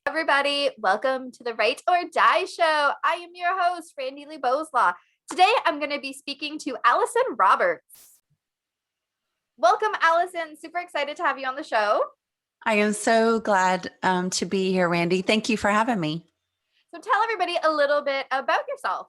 Everybody, welcome to the Right or Die Show. I am your host, Randi-lee. Today, I'm going to be speaking to Allyson Roberts. Welcome, Allyson. Super excited to have you on the show. I am so glad to be here, Randy. Thank you for having me. So tell everybody a little bit about yourself.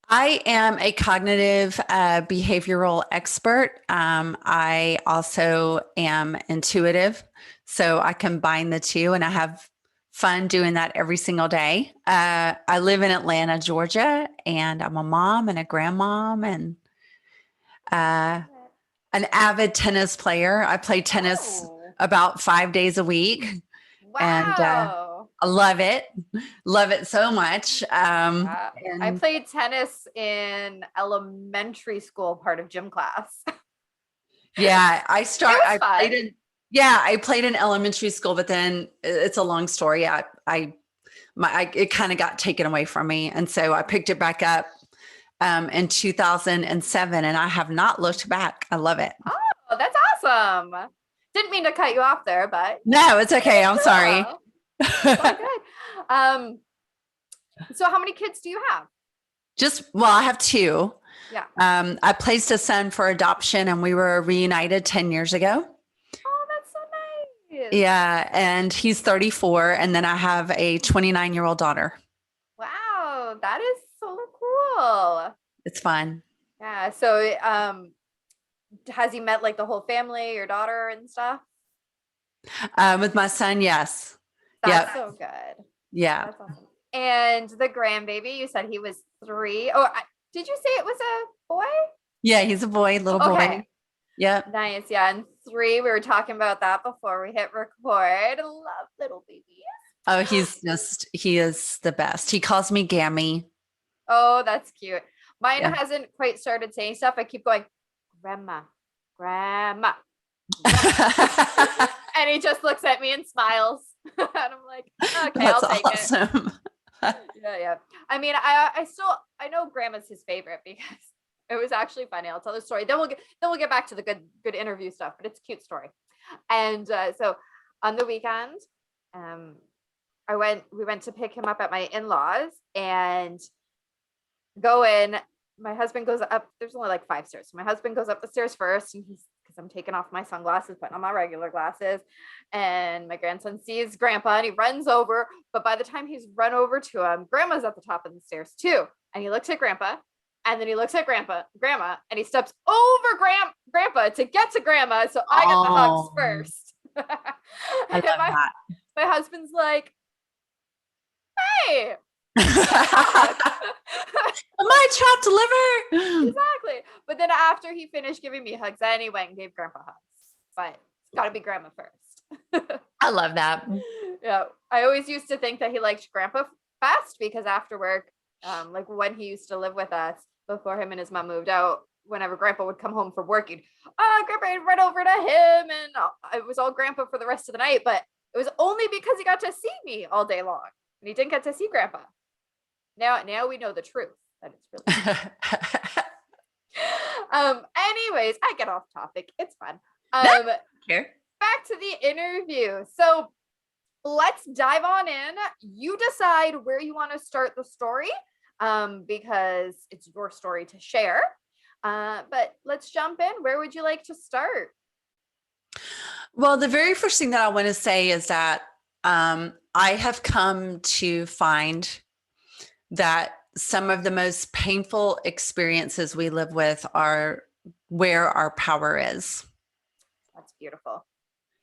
I am a cognitive behavioral expert. I also am intuitive, so I combine the two, and I have fun doing that every single day. I live in Atlanta, Georgia, and I'm a mom and a grandmom and an avid tennis player. I play tennis about 5 days a week. Wow. And I love it. Love it so much. I played tennis in elementary school, part of gym class. Yeah, I played in elementary school, but then it's a long story. It kind of got taken away from me. And so I picked it back up in 2007, and I have not looked back. I love it. Oh, that's awesome. Didn't mean to cut you off there, but no, it's okay. I'm sorry. Good. So how many kids do you have? I have two. Yeah. I placed a son for adoption, and we were reunited 10 years ago. Oh, that's so nice. Yeah. And he's 34. And then I have a 29-year-old daughter. Wow. That is so cool. It's fun. Yeah. So, has he met like the whole family, your daughter and stuff? With my son, yes. That's so good. Yeah. That's awesome. And the grandbaby, you said he was 3. Oh, did you say it was a boy? Yeah, he's a boy, little boy. Yeah. Nice. Yeah. And 3, we were talking about that before we hit record. I love little babies. Oh, he is the best. He calls me Gammy. Oh, that's cute. Mine hasn't quite started saying stuff. I keep going, grandma. And he just looks at me and smiles. And I'm like, okay, that's I'll take awesome. Yeah. I mean, I know grandma's his favorite because it was actually funny. I'll tell the story. Then we'll get back to the good interview stuff, but it's a cute story. And so on the weekend, we went to pick him up at my in-laws and go in. My husband goes up. There's only like 5 stairs. So my husband goes up the stairs first, and because I'm taking off my sunglasses, putting on my regular glasses, and my grandson sees grandpa and he runs over. But by the time he's run over to him, grandma's at the top of the stairs too. And he looks at grandpa, and then he looks at grandma, and he steps over grandpa to get to grandma. So I get the hugs first. I love that. My husband's like, hey. Am I trapped liver? Exactly. But then after he finished giving me hugs, then he went and gave grandpa hugs. But it's got to be grandma first. I love that. Yeah. I always used to think that he liked grandpa best because after work, like when he used to live with us before him and his mom moved out, whenever grandpa would come home from work, grandpa would run over to him, and it was all grandpa for the rest of the night. But it was only because he got to see me all day long, and he didn't get to see grandpa. Now we know the truth that it's really anyways, I get off topic. It's fun. Here. Back to the interview. So let's dive on in. You decide where you want to start the story, because it's your story to share. But let's jump in. Where would you like to start? Well, the very first thing that I want to say is that I have come to find that some of the most painful experiences we live with are where our power is. That's beautiful.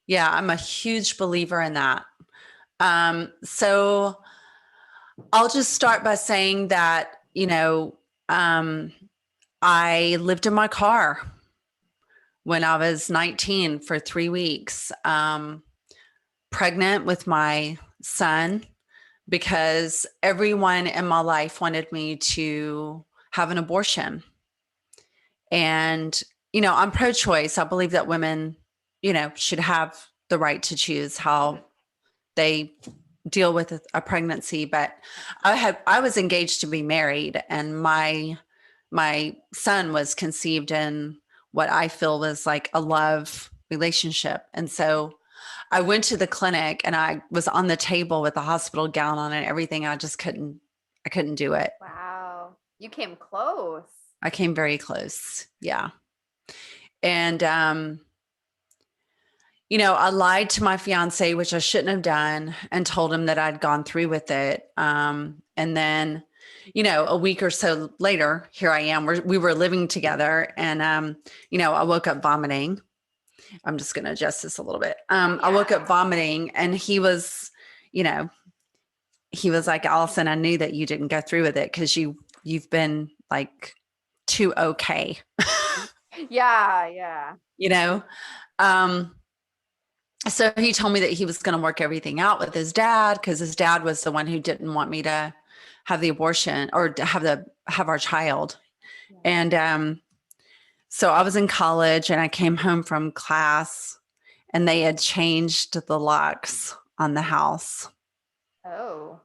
Yeah, I'm a huge believer in that. So I'll just start by saying that, I lived in my car when I was 19 for 3 weeks, pregnant with my son, because everyone in my life wanted me to have an abortion. And, I'm pro-choice. I believe that women, should have the right to choose how they deal with a pregnancy. But I was engaged to be married, and my son was conceived in what I feel was like a love relationship. And so I went to the clinic and I was on the table with the hospital gown on and everything. I couldn't do it. Wow. You came close. I came very close. Yeah. And, I lied to my fiance, which I shouldn't have done, and told him that I'd gone through with it. And then, a week or so later, here I am. We were living together, and I woke up vomiting. I'm just going to adjust this a little bit. I woke up vomiting, and he was like, Allyson, I knew that you didn't go through with it because you've been like too okay. Yeah. Um, so he told me that he was going to work everything out with his dad because his dad was the one who didn't want me to have the abortion or to have our child. And so I was in college and I came home from class and they had changed the locks on the house. Oh.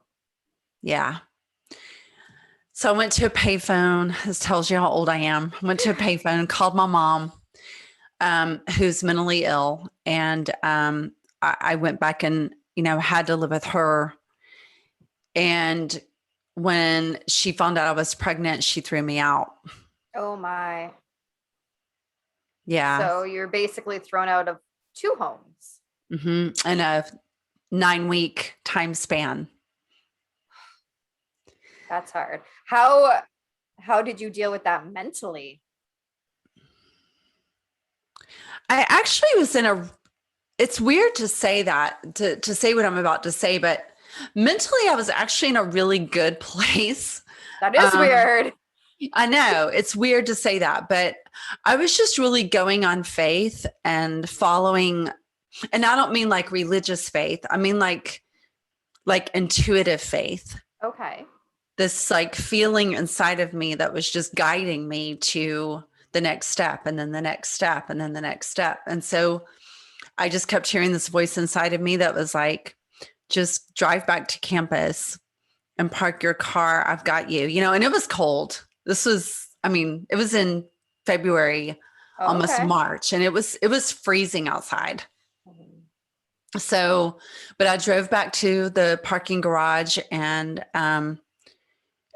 Yeah. So I went to a payphone. This tells you how old I am. I went to a payphone, called my mom, who's mentally ill. And I went back and, had to live with her. And when she found out I was pregnant, she threw me out. Oh my. Yeah. So you're basically thrown out of 2 homes. Mm-hmm. In a 9-week time span. That's hard. How did you deal with that mentally? I actually was it's weird to say that, to say what I'm about to say, but mentally I was actually in a really good place. That is weird. I know it's weird to say that, but I was just really going on faith and following, and I don't mean like religious faith. I mean like intuitive faith. Okay. This like feeling inside of me that was just guiding me to the next step and then the next step and then the next step. And so I just kept hearing this voice inside of me that was like, just drive back to campus and park your car. I've got you, and it was cold. It was in February, almost March, and it was freezing outside. So, but I drove back to the parking garage and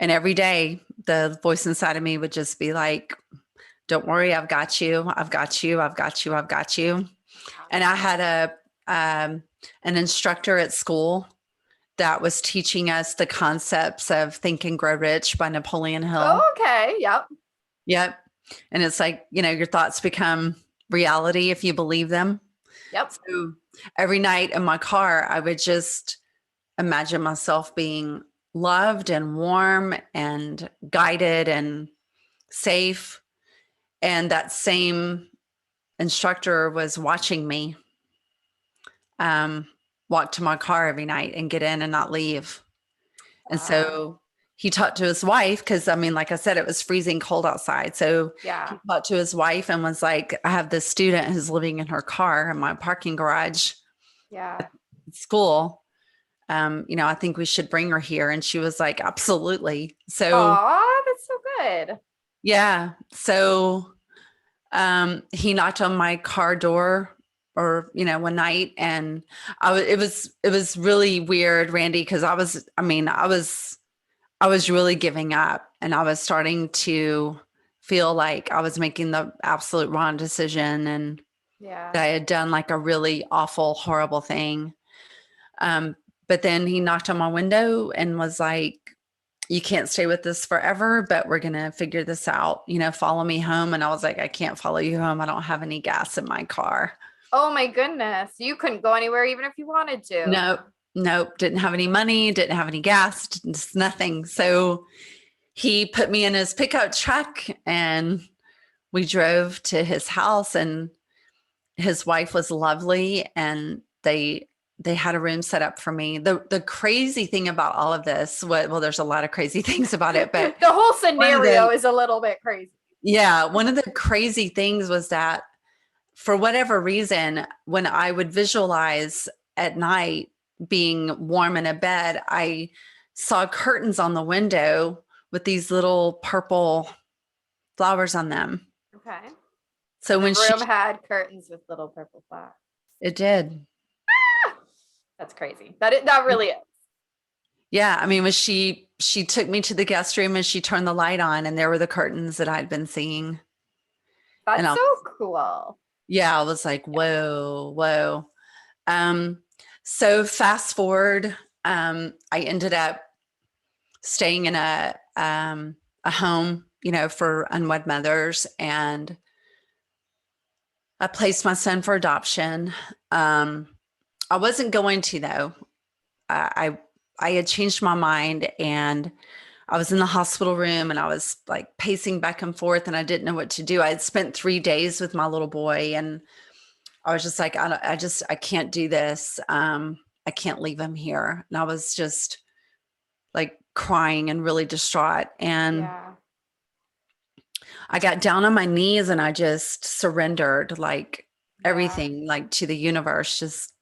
every day the voice inside of me would just be like, don't worry, I've got you. I've got you. I've got you. I've got you. And I had an instructor at school that was teaching us the concepts of Think and Grow Rich by Napoleon Hill. Oh, okay. Yep. And it's like, your thoughts become reality if you believe them. Yep. So every night in my car, I would just imagine myself being loved and warm and guided and safe. And that same instructor was watching me walk to my car every night and get in and not leave. And so he talked to his wife because, like I said, it was freezing cold outside. So he talked to his wife and was like, I have this student who's living in her car in my parking garage at school. I think we should bring her here. And she was like, absolutely. So, that's so good. Yeah. So he knocked on my car door one night and it was really weird, Randy, because I was really giving up and I was starting to feel like I was making the absolute wrong decision and that I had done like a really awful, horrible thing. But then he knocked on my window and was like, you can't stay with this forever, but we're going to figure this out, follow me home. And I was like, I can't follow you home. I don't have any gas in my car. Oh my goodness. You couldn't go anywhere even if you wanted to. Nope. Didn't have any money, didn't have any gas, just nothing. So he put me in his pickup truck and we drove to his house and his wife was lovely and they had a room set up for me. The crazy thing about all of this, well, there's a lot of crazy things about it, but the whole scenario is a little bit crazy. Yeah. One of the crazy things was that for whatever reason, when I would visualize at night being warm in a bed, I saw curtains on the window with these little purple flowers on them. Okay. So the room had curtains with little purple flowers. It did. That's crazy. That really is. Yeah. I mean, she took me to the guest room and she turned the light on and there were the curtains that I'd been seeing. And That's so cool. I was like, whoa, whoa. Um, so fast forward, I ended up staying in a home, for unwed mothers, and I placed my son for adoption. I wasn't going to though. I had changed my mind, and I was in the hospital room and I was like pacing back and forth and I didn't know what to do. I had spent 3 days with my little boy and I was just like, I can't do this. I can't leave him here. And I was just like crying and really distraught. And Yeah. I got down on my knees and I just surrendered like everything, like to the universe, just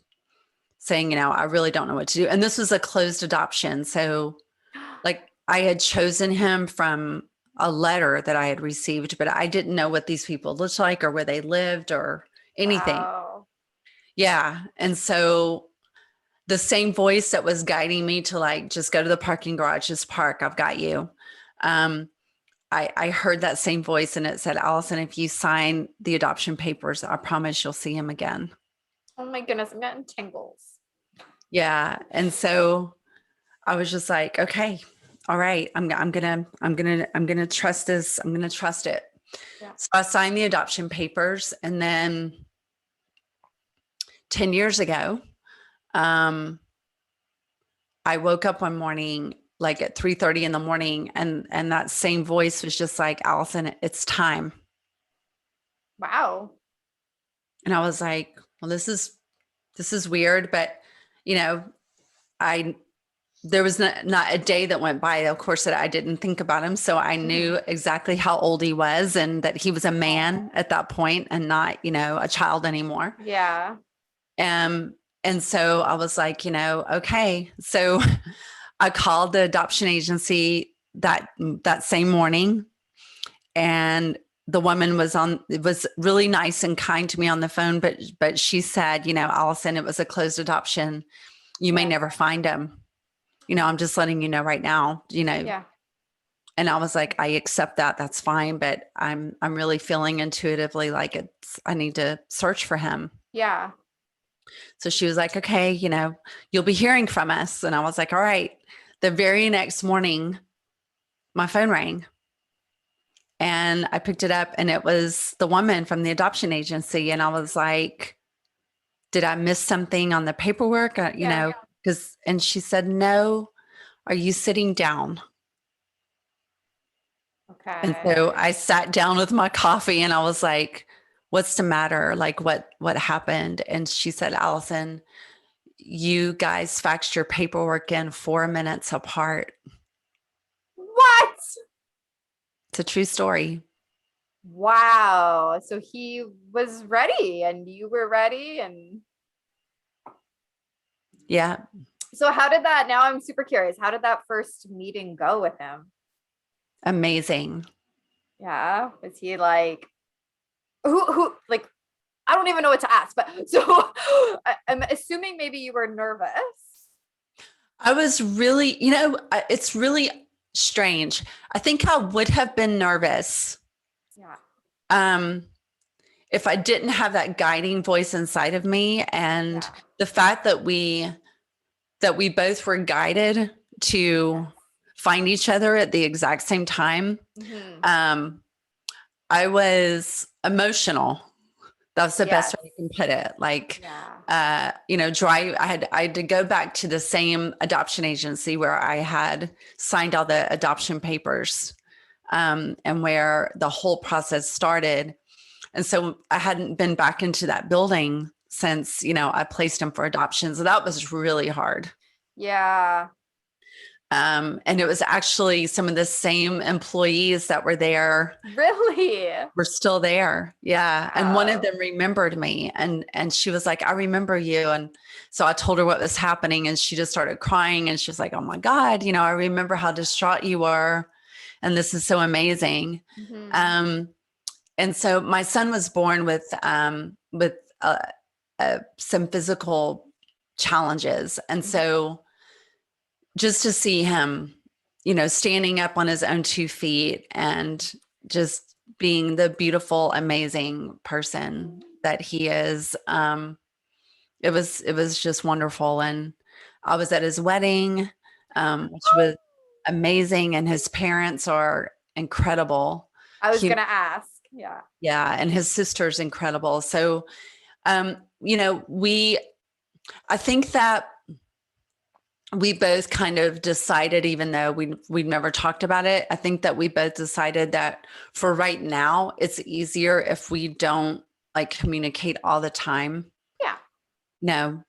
saying, I really don't know what to do. And this was a closed adoption. So like I had chosen him from a letter that I had received, but I didn't know what these people looked like or where they lived or anything. Wow. Yeah. And so the same voice that was guiding me to like, just go to the parking garage, just park, I've got you. I heard that same voice and it said, Allyson, if you sign the adoption papers, I promise you'll see him again. Oh my goodness, I'm getting tingles. Yeah. And so I was just like, okay, all right, I'm gonna trust this. I'm gonna trust it. Yeah. So I signed the adoption papers, and then 10 years ago, I woke up one morning, like at 3:30 in the morning, and that same voice was just like, Allyson, it's time. Wow. And I was like, well, this is weird, but there was not a day that went by, of course, that I didn't think about him. So I knew exactly how old he was and that he was a man at that point and not, a child anymore. Yeah. And so I was like, okay. So I called the adoption agency that same morning, and the woman was really nice and kind to me on the phone, but she said, Allyson, it was a closed adoption. You may never find him. I'm just letting you know right now, Yeah. And I was like, I accept that. That's fine. But I'm really feeling intuitively like I need to search for him. Yeah. So she was like, okay, you'll be hearing from us. And I was like, all right. The very next morning, my phone rang and I picked it up and it was the woman from the adoption agency. And I was like, did I miss something on the paperwork? And she said, no, are you sitting down? Okay. And so I sat down with my coffee and I was like, what's the matter? Like what happened? And she said, Allyson, you guys faxed your paperwork in 4 minutes apart. What? It's a true story. Wow. So he was ready and you were ready. And Yeah. so now I'm super curious. How did that first meeting go with him? Amazing. Yeah. Was he like, who, like, I don't even know what to ask, but so I'm assuming maybe you were nervous. I was really, it's really strange. I think I would have been nervous. Yeah. If I didn't have that guiding voice inside of me, and the fact that we both were guided to find each other at the exact same time. Mm-hmm. I was emotional. That's the best way you can put it. Like, I had to go back to the same adoption agency where I had signed all the adoption papers, and where the whole process started. And so I hadn't been back into that building since, I placed him for adoption. So that was really hard. Yeah. And it was actually some of the same employees that were there. Really? Were still there. Yeah. Wow. And one of them remembered me, and she was like, I remember you. And so I told her what was happening and she just started crying and she was like, oh my God, I remember how distraught you were. And this is so amazing. Mm-hmm. And so my son was born with some physical challenges. And Mhm. so just to see him, standing up on his own 2 feet and just being the beautiful, amazing person that he is, it was just wonderful. And I was at his wedding, which was amazing. And his parents are incredible. I was gonna ask. Yeah. Yeah. And his sister's incredible. So, I think that we both kind of decided, even though we've never talked about it, I think that we both decided that for right now, it's easier if we don't like communicate all the time. Yeah. No.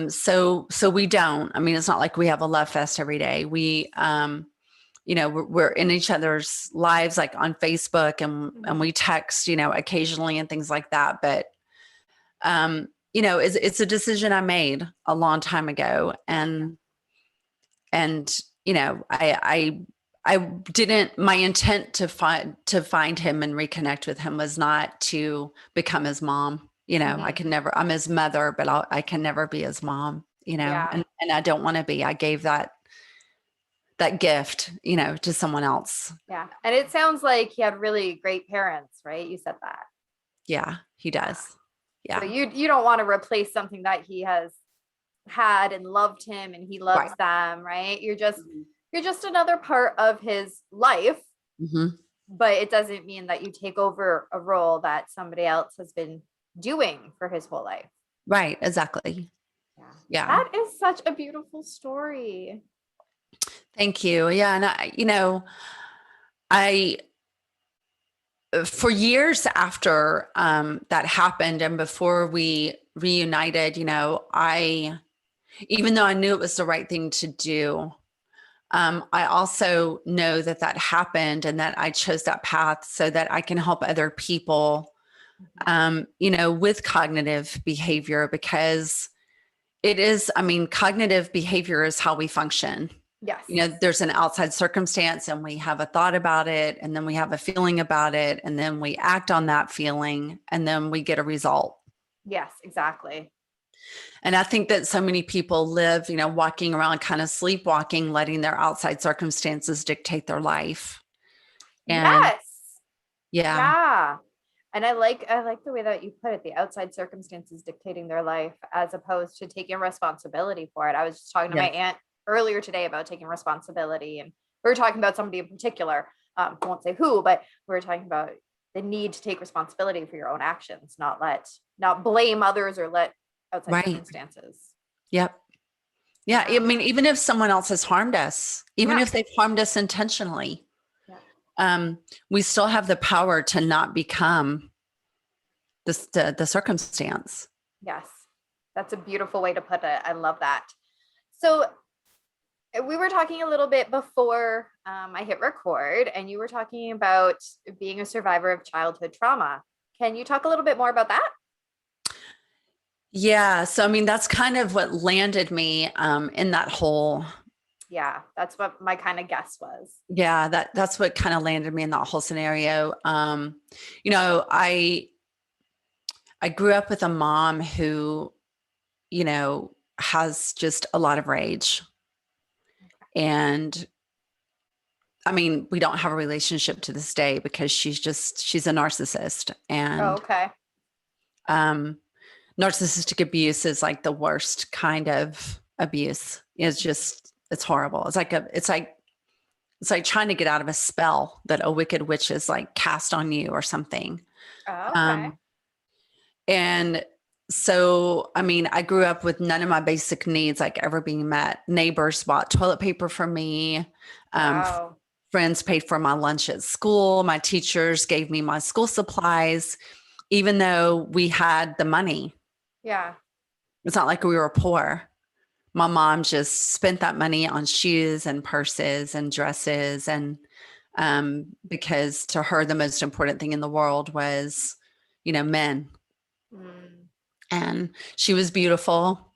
So we don't. I mean, it's not like we have a love fest every day. We're in each other's lives, like on Facebook, and we text, occasionally and things like that. But it's a decision I made a long time ago, and I didn't. My intent to find him and reconnect with him was not to become his mom. I can never. I'm his mother, but I can never be his mom. Yeah. And I don't want to be. I gave that gift, to someone else. Yeah. And it sounds like he had really great parents, right? You said that. Yeah, he does. Yeah. So you don't want to replace something that he has had and loved him and he loves them, right? You're just another part of his life. Mm-hmm. But it doesn't mean that you take over a role that somebody else has been doing for his whole life. Right. Exactly. Yeah. That is such a beautiful story. Thank you. Yeah. And I for years after that happened and before we reunited, even though I knew it was the right thing to do, I also know that happened and that I chose that path so that I can help other people, with cognitive behavior, because cognitive behavior is how we function. Yes. There's an outside circumstance and we have a thought about it, and then we have a feeling about it, and then we act on that feeling, and then we get a result. Yes, exactly. And I think that so many people live, walking around kind of sleepwalking, letting their outside circumstances dictate their life. And yes. Yeah. And I like the way that you put it, the outside circumstances dictating their life as opposed to taking responsibility for it. I was just talking to my aunt earlier today about taking responsibility, and we were talking about somebody in particular. I won't say who, but we were talking about the need to take responsibility for your own actions, not blame others or let outside circumstances. Yep. Yeah. I mean, even if someone else has harmed us, even if they've harmed us intentionally, we still have the power to not become the circumstance. Yes. That's a beautiful way to put it. I love that. So we were talking a little bit before I hit record, and you were talking about being a survivor of childhood trauma. Can you talk a little bit more about that? Yeah. So, that's kind of what landed me in that hole. Yeah, that's what my kind of guess was. Yeah, that's what kind of landed me in that whole scenario. I grew up with a mom who, has just a lot of rage. And we don't have a relationship to this day because she's a narcissist. And narcissistic abuse is like the worst kind of abuse. It's horrible. It's like trying to get out of a spell that a wicked witch is like cast on you or something. And so, I grew up with none of my basic needs like ever being met. Neighbors bought toilet paper for me. Friends paid for my lunch at school. My teachers gave me my school supplies, even though we had the money. Yeah. It's not like we were poor. My mom just spent that money on shoes and purses and dresses. And because to her, the most important thing in the world was, men. And she was beautiful.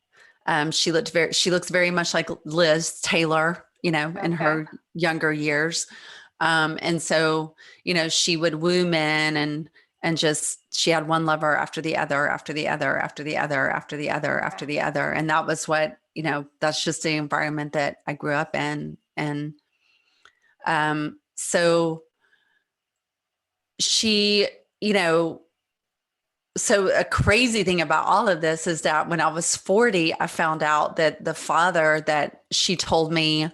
She looks very much like Liz Taylor, in her younger years. And so, she would woo men and just, she had one lover after the other, after the other, after the other, after the other, after the other. And that was what, that's just the environment that I grew up in. And so she, so a crazy thing about all of this is that when I was 40, I found out that the father that she told me,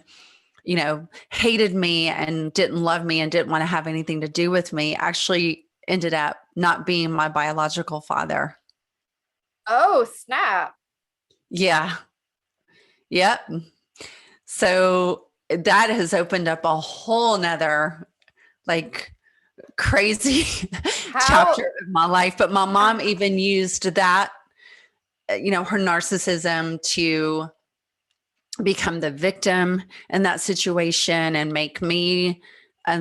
hated me and didn't love me and didn't want to have anything to do with me, actually ended up not being my biological father. Oh, snap. Yeah. Yep. So that has opened up a whole nother crazy chapter of my life. But my mom even used that, her narcissism to become the victim in that situation and make me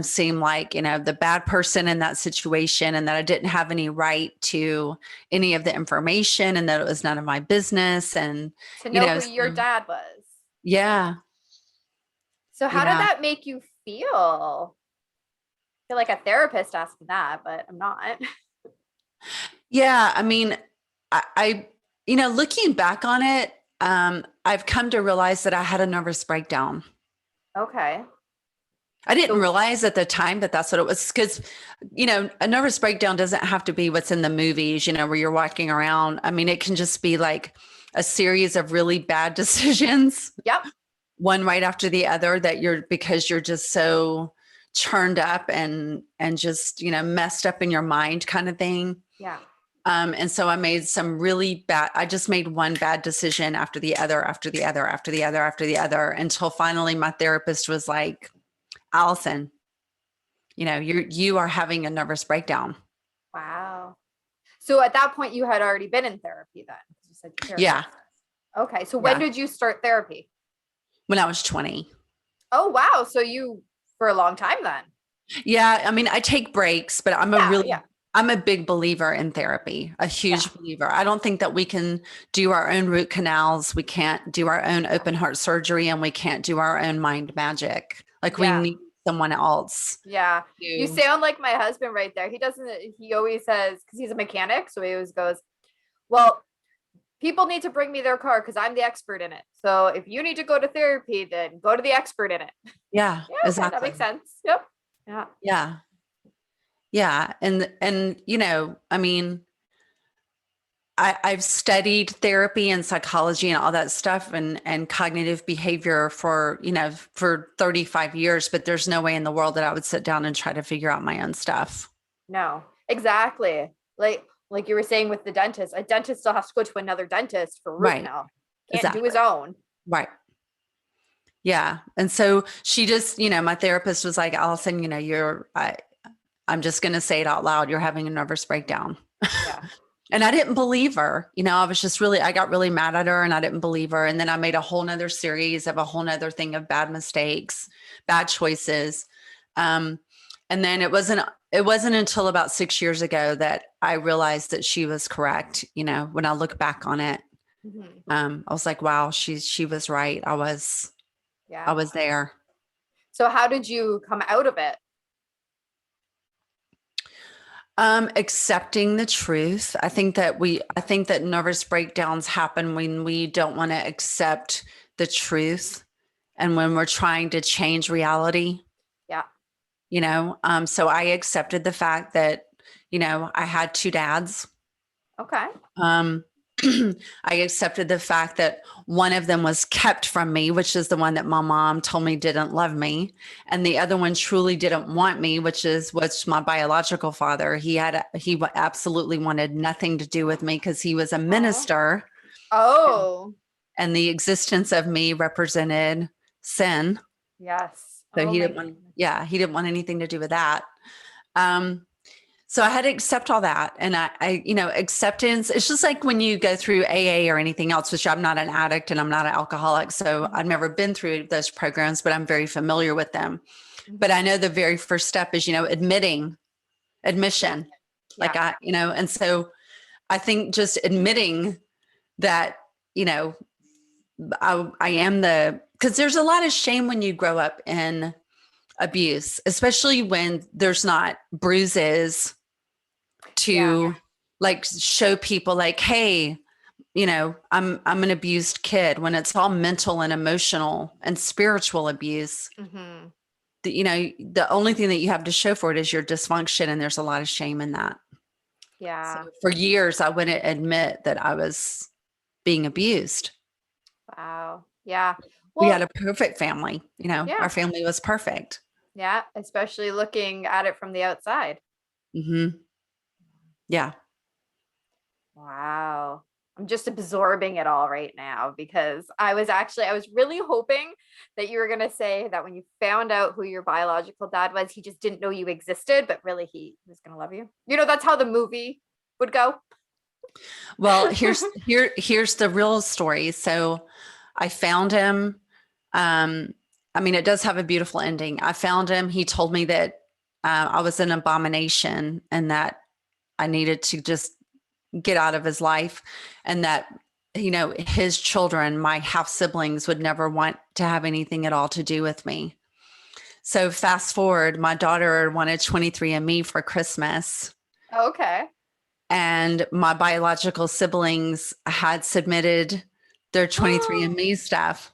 seem like, the bad person in that situation, and that I didn't have any right to any of the information and that it was none of my business. And to know who your dad was. Yeah. So how did that make you feel? I feel like a therapist asking that, but I'm not. Yeah. I mean, I looking back on it, I've come to realize that I had a nervous breakdown. Okay. I didn't realize at the time that that's what it was, because, a nervous breakdown doesn't have to be what's in the movies, where you're walking around. I mean, it can just be like a series of really bad decisions. Yep. One right after the other because you're just so churned up and just, messed up in your mind kind of thing. Yeah. And so I made I just made one bad decision after the other, after the other, after the other, after the other, until finally my therapist was like, Allyson, you are having a nervous breakdown. Wow. So at that point you had already been in therapy then? You said yeah. Okay. So when did you start therapy? When I was 20. Oh, wow. So you, for a long time then. Yeah. I mean, I take breaks, but I'm a big believer in therapy, a huge believer. I don't think that we can do our own root canals. We can't do our own open heart surgery, and we can't do our own mind magic. We need someone else. Yeah. You sound like my husband right there. He always says, because he's a mechanic. So he always goes, well, people need to bring me their car because I'm the expert in it. So if you need to go to therapy, then go to the expert in it. Yeah, exactly. That makes sense. Yep. Yeah. Yeah. Yeah. And, I mean, I've studied therapy and psychology and all that stuff and cognitive behavior for 35 years, but there's no way in the world that I would sit down and try to figure out my own stuff. No, exactly. Like you were saying with the dentist, a dentist still has to go to another dentist for root canal. Can't do his own. Right. Yeah. And so she just, my therapist was like, Allyson, I'm just going to say it out loud. You're having a nervous breakdown. Yeah. And I didn't believe her. I got really mad at her and I didn't believe her. And then I made a whole nother series of a whole nother thing of bad mistakes, bad choices. And then it wasn't until about 6 years ago that I realized that she was correct. When I look back on it, I was like, wow, she was right. I was there. So how did you come out of it? Accepting the truth. I think that nervous breakdowns happen when we don't want to accept the truth and when we're trying to change reality. Yeah. So I accepted the fact that, I had two dads. Okay. I accepted the fact that one of them was kept from me, which is the one that my mom told me didn't love me. And the other one truly didn't want me, which my biological father. He absolutely wanted nothing to do with me because he was a minister. Oh. And the existence of me represented sin. Yes. So he didn't want anything to do with that. So I had to accept all that. And I acceptance, it's just like when you go through AA or anything else, which I'm not an addict and I'm not an alcoholic. So I've never been through those programs, but I'm very familiar with them. But I know the very first step is, admission. Yeah. And so I think just admitting that, I am because there's a lot of shame when you grow up in abuse, especially when there's not bruises to like show people like, hey, I'm an abused kid, when it's all mental and emotional and spiritual abuse. Mm-hmm. The only thing that you have to show for it is your dysfunction. And there's a lot of shame in that. So Yeah. for years, I wouldn't admit that I was being abused. Wow. Yeah. We had Well, a perfect family. yeah. Our family was perfect. Yeah. Especially looking at it from the outside. Hmm. Yeah. Wow. I'm just absorbing it all right now because I was really hoping that you were going to say that when you found out who your biological dad was, he just didn't know you existed, but really he was going to love you. That's how the movie would go. Well, here's the real story. So I found him. It does have a beautiful ending. I found him. He told me that I was an abomination and that I needed to just get out of his life, and that his children, my half siblings, would never want to have anything at all to do with me. So fast forward, my daughter wanted 23andMe for Christmas, Okay. and my biological siblings had submitted their 23andMe stuff.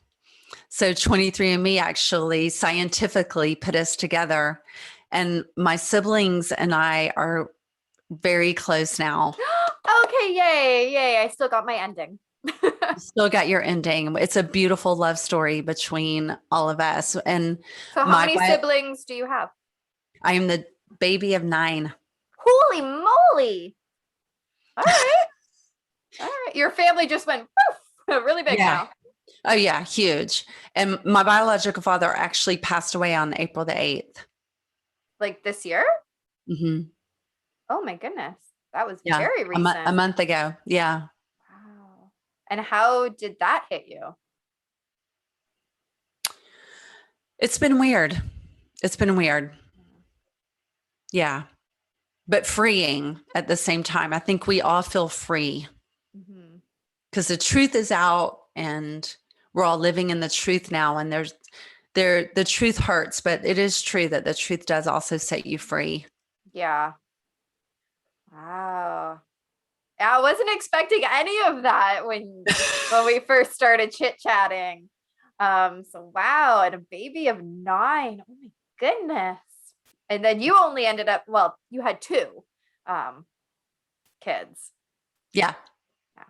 So 23andMe actually scientifically put us together, and my siblings and I are very close now. Okay, yay, yay. I still got my ending. Still got your ending. It's a beautiful love story between all of us. And So how many siblings do you have? I am the baby of 9. Holy moly. All right. All right. Your family just went poof, really big now. Oh yeah, huge. And my biological father actually passed away on April the 8th. Like this year? Mm-hmm. Oh my goodness. That was very recent. A month ago. Yeah. Wow. And how did that hit you? It's been weird. It's been weird. Yeah. But freeing at the same time. I think we all feel free because the truth is out and we're all living in the truth now. And the truth hurts, but it is true that the truth does also set you free. Yeah. Wow. I wasn't expecting any of that when we first started chit-chatting. So wow, and a baby of 9. Oh my goodness. And then you only ended up, well, you had 2 kids. Yeah.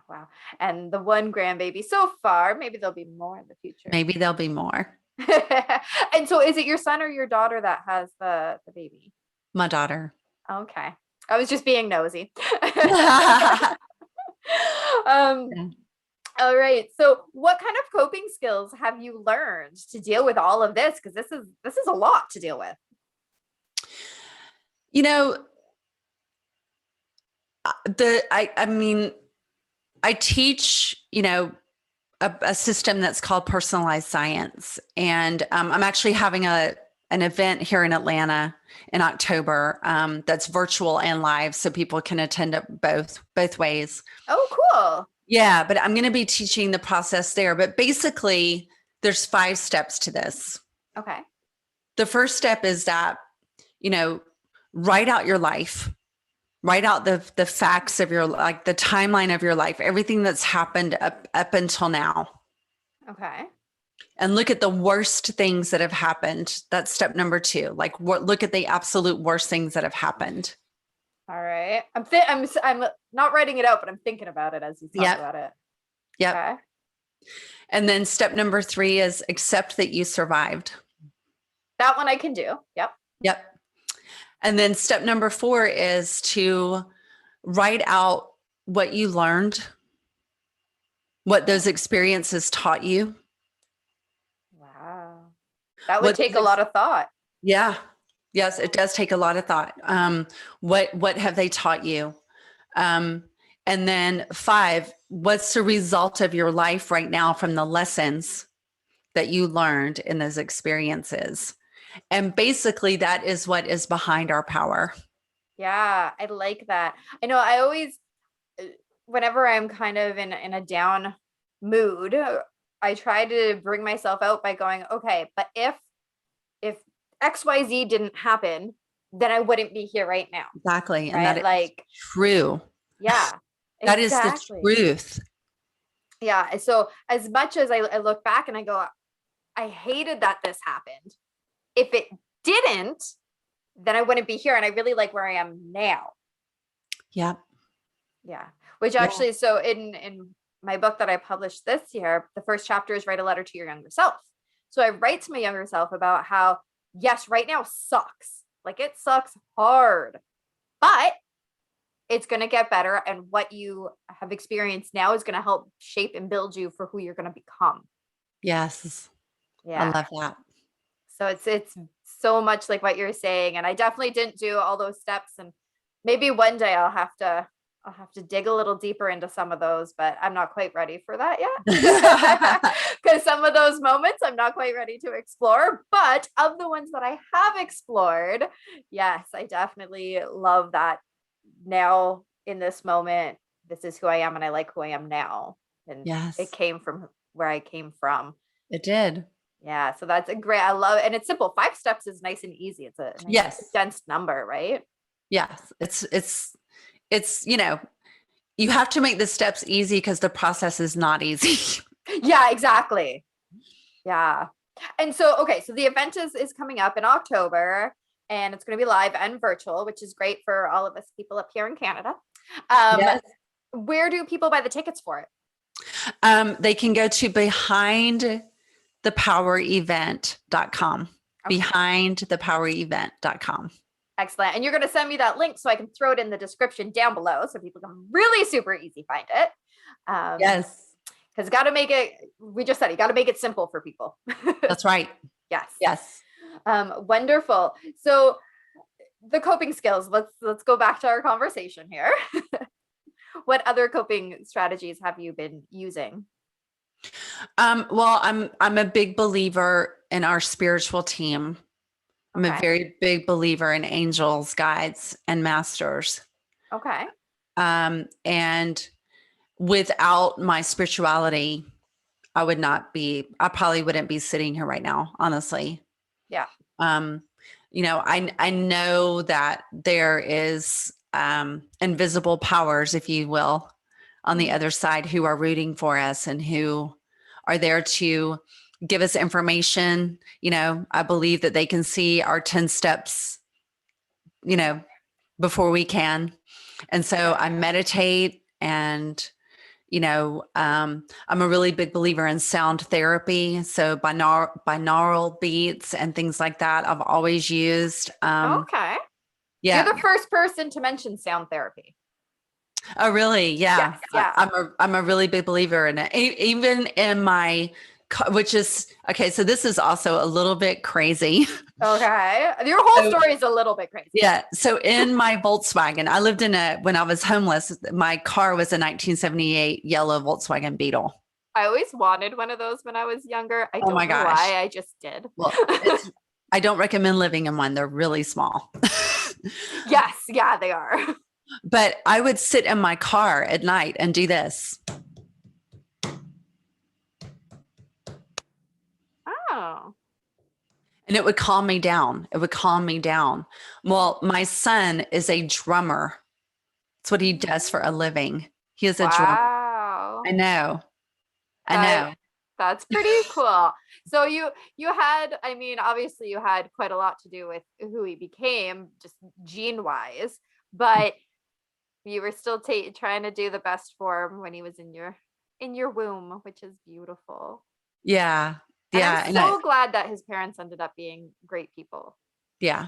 Wow. And the 1 grandbaby so far. Maybe there'll be more in the future. Maybe there'll be more. And so is it your son or your daughter that has the baby? My daughter. Okay. I was just being nosy. All right. So what kind of coping skills have you learned to deal with all of this? Because this is a lot to deal with. I teach, a system that's called personalized science. And I'm actually having an event here in Atlanta in October that's virtual and live, so people can attend it both ways. Oh, cool. Yeah, but I'm going to be teaching the process there. But basically, there's 5 steps to this. Okay. The first step is that, write out your life. Write out the facts of the timeline of your life, everything that's happened up until now. Okay. And look at the worst things that have happened. That's step number 2. Look at the absolute worst things that have happened. All right. I'm not writing it out, but I'm thinking about it as you talk about it. Yep. Okay. And then step number 3 is accept that you survived. That one I can do. Yep. And then step number 4 is to write out what you learned, what those experiences taught you. Wow. That would take a lot of thought. Yeah. Yes, it does take a lot of thought. What have they taught you? And then 5, what's the result of your life right now from the lessons that you learned in those experiences? And basically that is what is behind our power. Yeah, I like that. I know I always, whenever I'm kind of in a down mood, I try to bring myself out by going, okay, but if XYZ didn't happen, then I wouldn't be here right now. Exactly. And Right. that is Like, true. yeah, That is the exactly. truth. Yeah. So as much as I look back and I go, I hated that this happened. If it didn't, then I wouldn't be here. And I really like where I am now. Yeah. Yeah. Which Yeah. actually, so in my book that I published this year, the first chapter is write a letter to your younger self. So I write to my younger self about how, yes, right now sucks. Like it sucks hard, but it's going to get better. And what you have experienced now is going to help shape and build you for who you're going to become. Yes. I Yeah. love that. So it's so much like what you're saying. And I definitely didn't do all those steps. And maybe one day I'll have to dig a little deeper into some of those, but I'm not quite ready for that yet. Because some of those moments I'm not quite ready to explore. But of the ones that I have explored, yes, I definitely love that now in this moment. This is who I am and I like who I am now. And it Yes, came from where I came from. it did. Yeah. So that's a great, I love it. And it's simple. 5 steps is nice and easy. It's a nice Yes. condensed number, right? Yes. It's, you have to make the steps easy because the process is not easy. Yeah, exactly. Yeah. And so, okay, so the event is coming up in October and it's going to be live and virtual, which is great for all of us people up here in Canada. Yes. Where do people buy the tickets for it? They can go to behindthepowerevent.com. Okay. Behindthepowerevent.com. Excellent. And you're going to send me that link so I can throw it in the description down below so people can really super easy find it. Yes. Because got to make it, we just said, you got to make it simple for people. That's right. Yes. Yes. Wonderful. So the coping skills, let's go back to our conversation here. What other coping strategies have you been using? Well, I'm a big believer in our spiritual team. I'm a very big believer in angels, guides, and masters. Okay. And without my spirituality, I probably wouldn't be sitting here right now, honestly. Yeah. I know that there is invisible powers, if you will, on the other side who are rooting for us and who are there to give us information. I believe that they can see our 10 steps, before we can. And so I meditate and I'm a really big believer in sound therapy. So binaural beats and things like that, I've always used. Okay. Yeah. You're the first person to mention sound therapy. Oh, really? Yeah. Yes, yeah. I'm a really big believer in it. Even in my, which is, okay, so this is also a little bit crazy. Okay. Your whole story is a little bit crazy. Yeah. So in my Volkswagen, I lived when I was homeless, my car was a 1978 yellow Volkswagen Beetle. I always wanted one of those when I was younger. I don't my know gosh. why. I just did. Well, I don't recommend living in one. They're really small. Yes. Yeah, they are. But I would sit in my car at night and do this. Oh. And it would calm me down. It would calm me down. Well, my son is a drummer. That's what he does for a living. He is a drummer. Wow. I know. That's pretty cool. So you had, I mean, obviously you had quite a lot to do with who he became, just gene wise, but you were still trying to do the best for him when he was in your womb, which is beautiful. Yeah. And Yeah. I'm so glad that his parents ended up being great people. Yeah.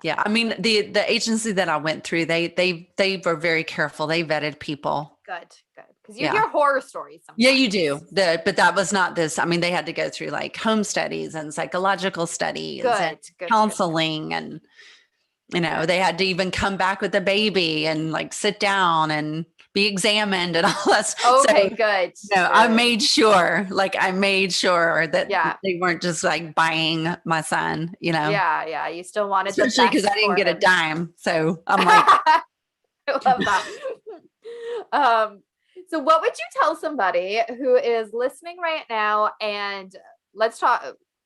Yeah. I mean, the agency that I went through, they were very careful. They vetted people. Good. Because you hear horror stories sometimes. Yeah, you do. But that was not this. I mean, they had to go through like home studies and psychological studies and counseling. And, they had to even come back with the baby and like sit down and be examined and all that. Okay, so, good. I made sure that they weren't just like buying my son, Yeah. You still wanted especially because I didn't get a dime. So I'm like, I love that. So what would you tell somebody who is listening right now? And let's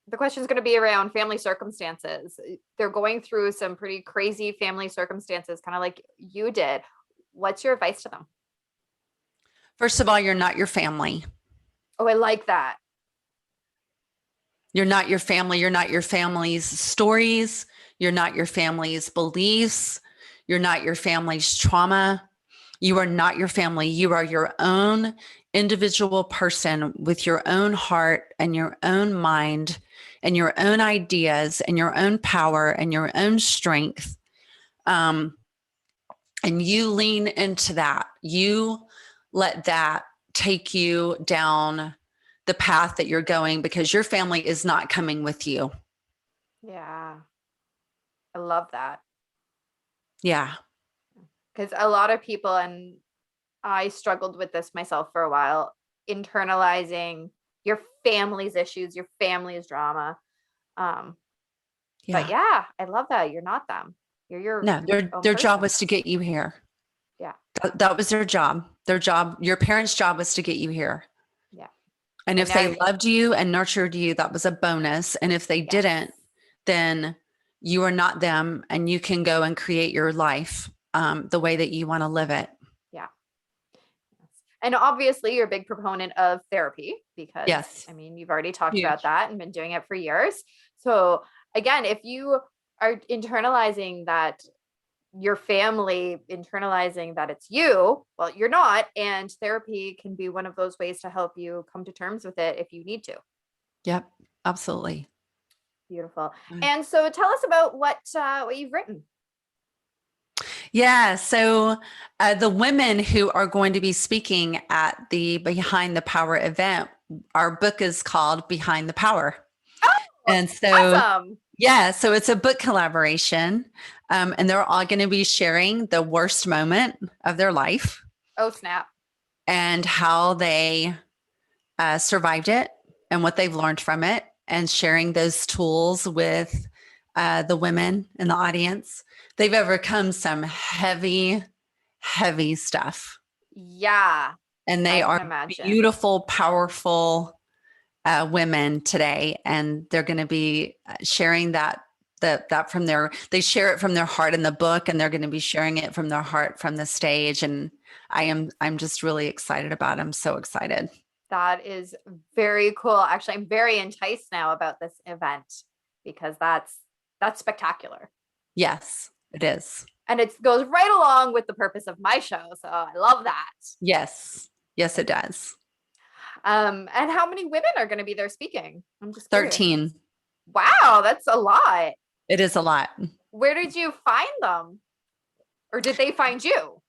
the question is going to be around family circumstances. They're going through some pretty crazy family circumstances, kind of like you did. What's your advice to them? First of all, you're not your family. Oh, I like that. You're not your family. You're not your family's stories. You're not your family's beliefs. You're not your family's trauma. You are not your family. You are your own individual person with your own heart and your own mind and your own ideas and your own power and your own strength. And you lean into that. You let that take you down the path that you're going, because your family is not coming with you. Yeah. I love that. Yeah. Because a lot of people, and I struggled with this myself for a while, internalizing your family's issues, your family's drama. But yeah, I love that. You're not them. You're your No, own their job person. was to get you here. Yeah. That was their job. Their job, your parents' job was to get you here. Yeah. And And if now they loved you and nurtured you, that was a bonus. And if they didn't, then you are not them, and you can go and create your life the way that you want to live it. Yeah. And obviously you're a big proponent of therapy because Yes. I mean, you've already talked Huge. about that and been doing it for years. So again, if you are internalizing that your family, internalizing that it's you, well, you're not. And therapy can be one of those ways to help you come to terms with it if you need to. Yep, absolutely. Beautiful. And so tell us about what you've written. Yeah. So the women who are going to be speaking at the Behind the Power event, our book is called Behind the Power. Oh, and so, awesome. Yeah, so it's a book collaboration, and they're all going to be sharing the worst moment of their life. Oh, snap. And how they survived it and what they've learned from it, and sharing those tools with the women in the audience. They've overcome some heavy, heavy stuff. Yeah. And they are beautiful, powerful women today. And they're going to be sharing that from they share it from their heart in the book, and they're going to be sharing it from their heart from the stage. And I'm just really excited about it. I'm so excited. That is very cool. Actually, I'm very enticed now about this event because that's spectacular. Yes, it is. And it goes right along with the purpose of my show. So I love that. Yes. Yes, it does. And how many women are going to be there speaking? I'm just curious. 13. Wow, that's a lot. It is a lot. Where did you find them? Or did they find you?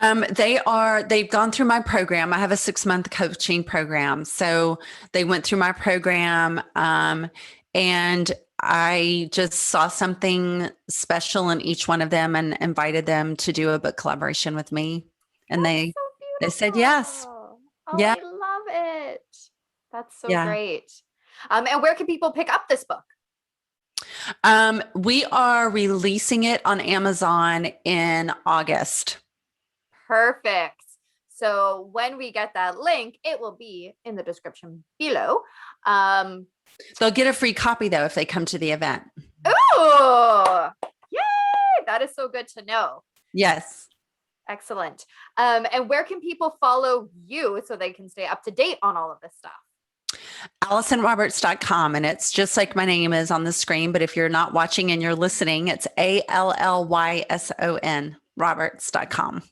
They've gone through my program. I have a 6-month coaching program. So they went through my program, and I just saw something special in each one of them and invited them to do a book collaboration with me. And they said yes. Oh, yeah. I love it. That's so great. And where can people pick up this book? We are releasing it on Amazon in August. Perfect. So when we get that link, it will be in the description below. They'll get a free copy though if they come to the event. Oh, yay! That is so good to know. Yes. Excellent. And where can people follow you so they can stay up to date on all of this stuff? AllysonRoberts.com. And it's just like my name is on the screen, but if you're not watching and you're listening, it's ALLYSON Roberts.com.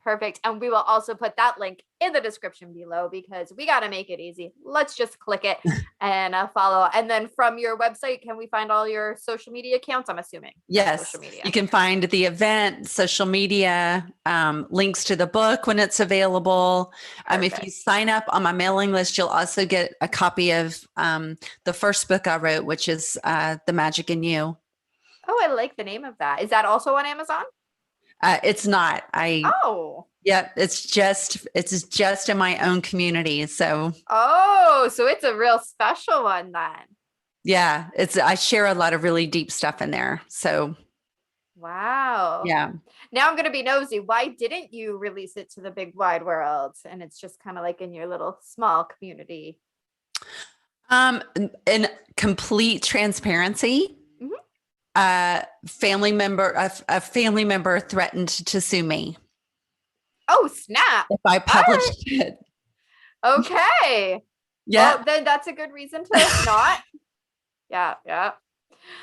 Perfect. And we will also put that link in the description below because we got to make it easy. Let's just click it and follow. And then from your website, can we find all your social media accounts? I'm assuming. Yes. You can find the event, social media, links to the book when it's available. If you sign up on my mailing list, you'll also get a copy of the first book I wrote, which is The Magic in You. Oh, I like the name of that. Is that also on Amazon? It's not. Yeah, it's just in my own community. So. Oh, so it's a real special one then. Yeah, I share a lot of really deep stuff in there. So. Wow. Yeah. Now I'm going to be nosy. Why didn't you release it to the big wide world? And it's just kind of like in your little small community. In complete transparency, Mhm. a family member threatened to sue me Oh, snap. if I All right. published it. Okay. Well, Yep. then that's a good reason to not. Yeah, yeah.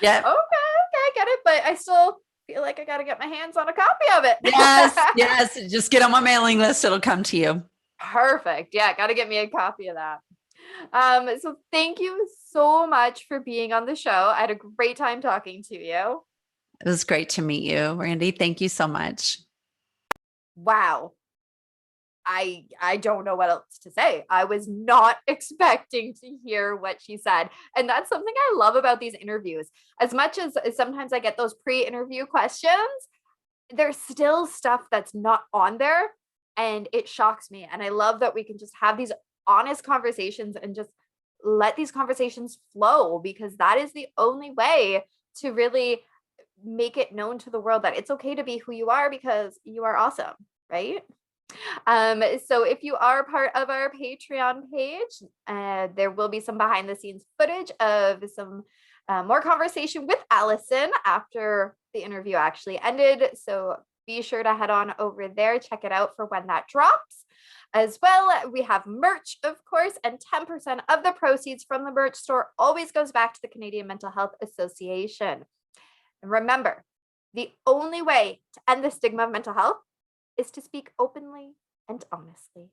Yep. Okay, okay, I get it, but I still feel like I got to get my hands on a copy of it. Yes. Yes. Just get on my mailing list. It'll come to you. Perfect. Yeah, got to get me a copy of that. So thank you so much for being on the show. I had a great time talking to you. It was great to meet you, Randy. Thank you so much. Wow. I don't know what else to say. I was not expecting to hear what she said. And that's something I love about these interviews. As much as sometimes I get those pre-interview questions, there's still stuff that's not on there, and it shocks me. And I love that we can just have these honest conversations and just let these conversations flow, because that is the only way to really make it known to the world that it's okay to be who you are, because you are awesome, right? So if you are part of our Patreon page, there will be some behind the scenes footage of some more conversation with Allyson after the interview actually ended. So be sure to head on over there, check it out for when that drops. As well, we have merch, of course, and 10% of the proceeds from the merch store always goes back to the Canadian Mental Health Association. And remember, the only way to end the stigma of mental health is to speak openly and honestly.